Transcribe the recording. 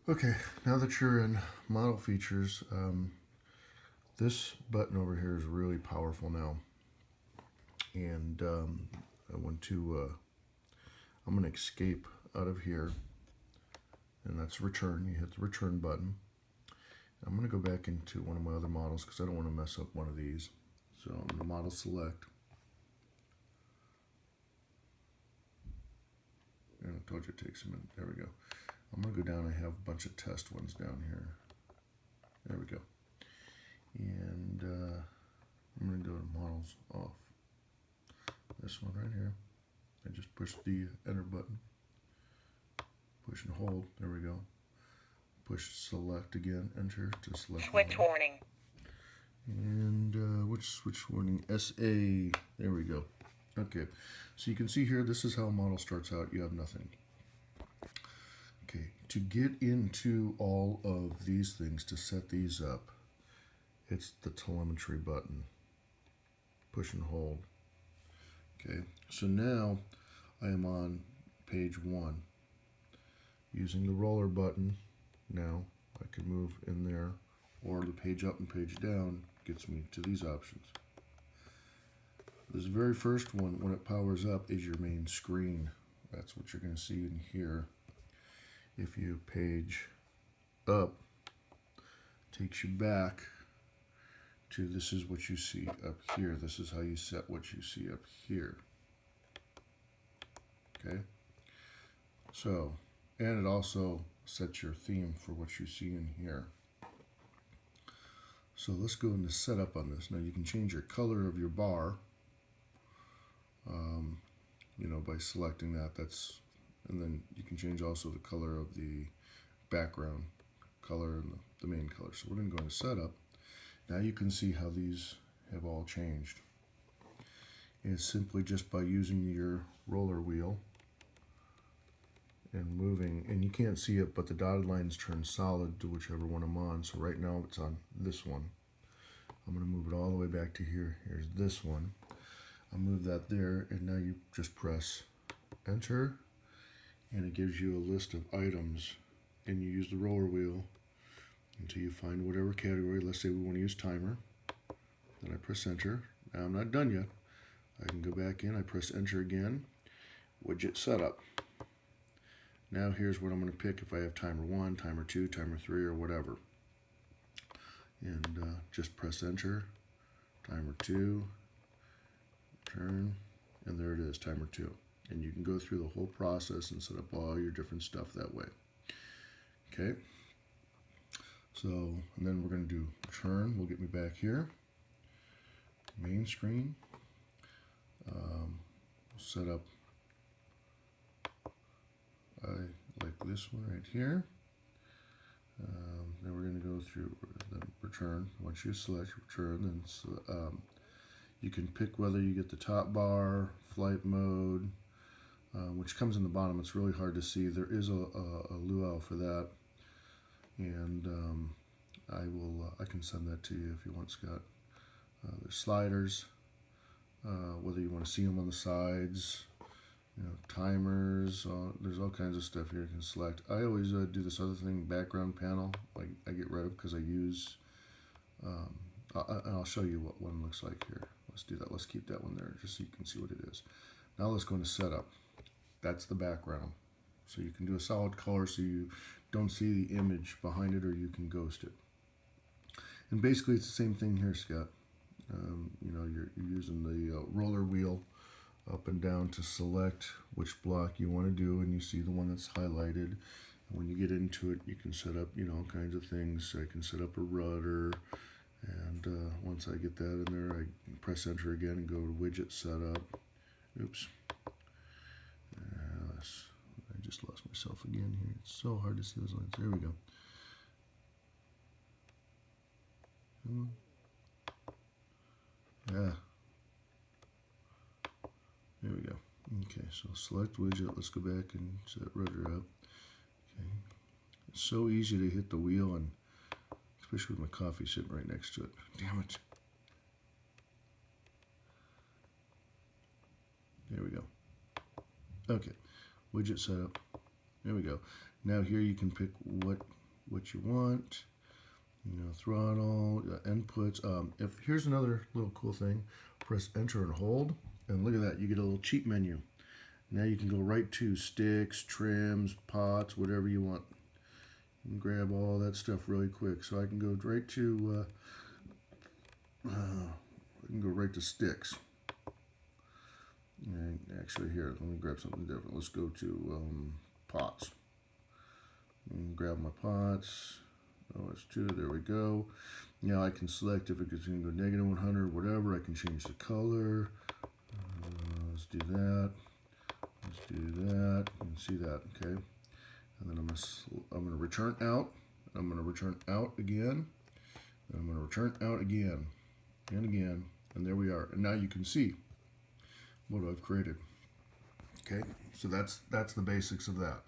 Okay, now that you're in model features, this button over here is really powerful now. And I'm going to escape out of here, and that's return. You hit the return button. I'm going to go back into one of my other models because I don't want to mess up one of these. So I'm going to model select. And I told you it takes a minute. There we go. I'm going to go down. I have a bunch of test ones down here. There we go. And I'm going to go to models off. This one right here. I just push the enter button. Push and hold. There we go. Push select again. Enter to select. Switch warning. And which switch warning? SA. There we go. Okay. So you can see here, this is how a model starts out. You have nothing. Okay. To get into all of these things, to set these up, it's the telemetry button. Push and hold. Okay. So now I am on page 1. Using the roller button, now I can move in there, or the page up and page down gets me to these options. This very first one, when it powers up, is your main screen. That's what you're going to see in here. If you page up, takes you back to this is what you see up here. This is how you set what you see up here. Okay? So, and it also sets your theme for what you see in here. So let's go into setup on this. Now you can change your color of your bar, by selecting that. And then you can change also the color of the background color and the main color. So we're going to go into setup. Now you can see how these have all changed. And it's simply just by using your roller wheel and moving, and you can't see it, but the dotted lines turn solid to whichever one I'm on. So right now it's on this one. I'm going to move it all the way back to here. Here's this one. I'll move that there, and now you just press enter, and it gives you a list of items, and you use the roller wheel until you find whatever category. Let's say we want to use timer. Then I press enter. Now I'm not done yet. I can go back in, I press enter again, widget setup. Now here's what I'm going to pick if I have timer 1, timer 2, timer 3, or whatever. And just press enter, timer 2, turn, and there it is, timer 2. And you can go through the whole process and set up all your different stuff that way. Okay. So, and then we're going to do return. Will get me back here. Main screen. Set up. I like this one right here. Then we're going to go through the return. Once you select return, then you can pick whether you get the top bar, flight mode, which comes in the bottom. It's really hard to see. There is a luau for that, and I can send that to you if you want, Scott. There's sliders, whether you want to see them on the sides. Timers, there's all kinds of stuff here you can select. I always do this other thing, background panel, I get rid of because I use, and I'll show you what one looks like here. Let's do that. Let's keep that one there just so you can see what it is. Now let's go into setup. That's the background. So you can do a solid color so you don't see the image behind it, or you can ghost it. And basically it's the same thing here, Scott. You're using the roller wheel up and down to select which block you want to do, and you see the one that's highlighted. And when you get into it, you can set up, all kinds of things. I can set up a rudder, and once I get that in there, I press enter again and go to widget setup. Oops. I just lost myself again here. It's so hard to see those lines. There we go. Yeah. There we go. Okay, so select widget. Let's go back and set rudder up. Okay. It's so easy to hit the wheel, and especially with my coffee sitting right next to it. Damn it. There we go. Okay, widget setup. There we go. Now here you can pick what you want. Throttle, inputs. If here's another little cool thing, press enter and hold, and look at that, you get a little cheat menu. Now you can go right to sticks, trims, pots, whatever you want. You can grab all that stuff really quick. So I can go right to sticks. And actually here, let me grab something different. Let's go to pots. Grab my pots. Oh, it's 2. There we go. Now I can select if it's going to go negative 100, whatever. I can change the color. Let's do that. Let's do that. You can see that, okay? And then I'm going to return out. I'm going to return out again. And I'm going to return out again and again. And there we are. And now you can see what I've created. Okay, so that's the basics of that.